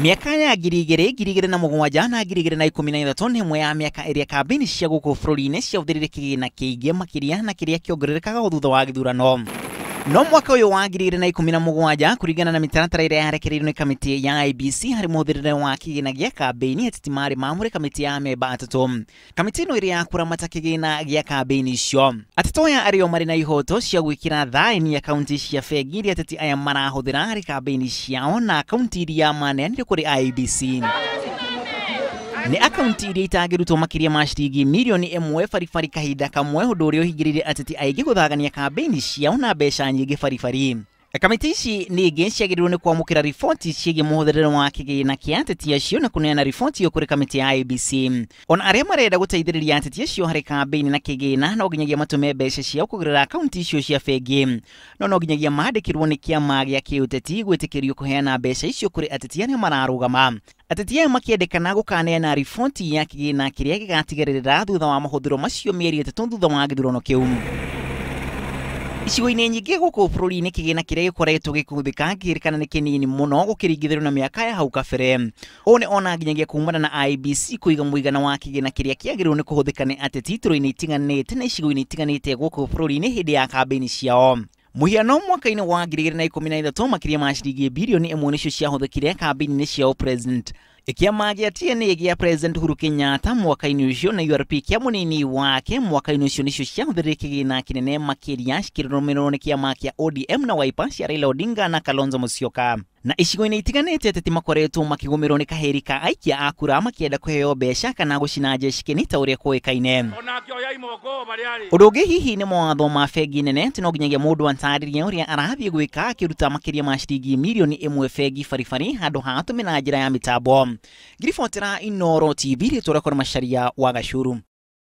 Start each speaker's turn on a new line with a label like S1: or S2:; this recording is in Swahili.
S1: Miaka ya girigire na mugwanja na girigire na 13 ni imwe ya miaka iria kambe-ini cia guku bururi-ini ciahuthirire kigina kiingi makiria na kiria kiongererekaga thutha wa githurano. No mwaka uyu wa girigire na 17 kuringana na mitaratara iria yarekereirio ni kamiti ya IBC hari muhuthirire wa kigina gia kambe-ini Ateti mari mamure kamiti ya memba atatu. Kamiti ino iria kuramata kigina gia kambe-ini icio. Ateti aya ario mari na ihoto cia gwikira thaini akaunti cia bengi iria ateti aya marahuthira hari kambe-ini ciao na akaunti iria maneanire kuri IBC. Ni akaunti iria itagirutwo makiria ma ciringi milioni 1 baribari kahinda kamwe undu uria uhingiririe ateti aingi guthagania kambe-ini ciao na mbeca nyingi baribari. Kamiti ici ningi ciagiriirwo ni kwamukira riboti ciĩgiĩ muhuthirire wa kigina kia ateti acio na kuneana riboti iyo kuri kamiti ya IBC. Ona aria marenda guteithĩrĩria ateti acio hari kambe-ini na kigina no nginyagia matume mbeca ciao kugurira akaunti icio cia bengi. No nginyagia mandĩkĩrwo ni kiama gĩa kĩũteti gwĩtĩkĩrio kuheana mbeca icio kuri ateti aria mararugama. Ateti aya makĩendekana gũkaneana riboti ya kigina kĩrĩa gĩgatigĩrĩra thutha wa mahũthĩro macio mĩeri 3 thutha wa gĩthurano kĩu. Icigo-inĩ nyingĩ gũkũ bũrũri-inĩ kigina kĩrĩa gĩkoretwo gĩkĩhũthĩka kĩrĩkana nĩ kĩnini mũno gũkĩringithĩrio na mĩaka ya hau kabere. Ũũ nĩ ona nginyagia kumana na IBC kũiga mũigana wa kigina kĩrĩa kĩagĩrĩirwo nĩ kũhũthĩka nĩ ateti iturwa-inĩ itiganĩte na icigo-inĩ itiganĩte gũkũ bũrũri-inĩ hĩndĩ ya kambe-ini ciao. Mũhiano mwaka-inĩ wa 2013 makiria ma ciringi bilioni 1 nicio ciahũthĩkire kambe-ini ciao president. Kiama gĩa TNA gĩa President Uhuru Kenyatta mwaka-inĩ ũcio na URP kĩa mũnini wake mwaka-inĩ ũcio nicio ciahũthĩrire kigina kĩnene makĩria cikĩrũmĩrĩrwo nĩ kiama kĩa ODM na Wiper cia Raila Odinga na Kalonzo Musyoka. Na icigo-inĩ itiganĩte ateti makoretwo makĩgũmĩrwo nĩ kaheri ka aikia a kura makĩenda kũheo mbeca kana gũcina jeshi ta ũrĩa kũĩkaine. Ũndũ ũngĩ hihi nĩ mawatho ma bengi nene no nginyagia mũndũ atarĩrie ũrĩa arathiĩ gwĩka akĩruta makiria ma ciringi milioni 1 bengi baribari handũ ha atũme na njĩra ya mĩtambo. Ngiribotera Inooro TV rĩtwa rĩakwa nĩ Macharia wa Gacuru.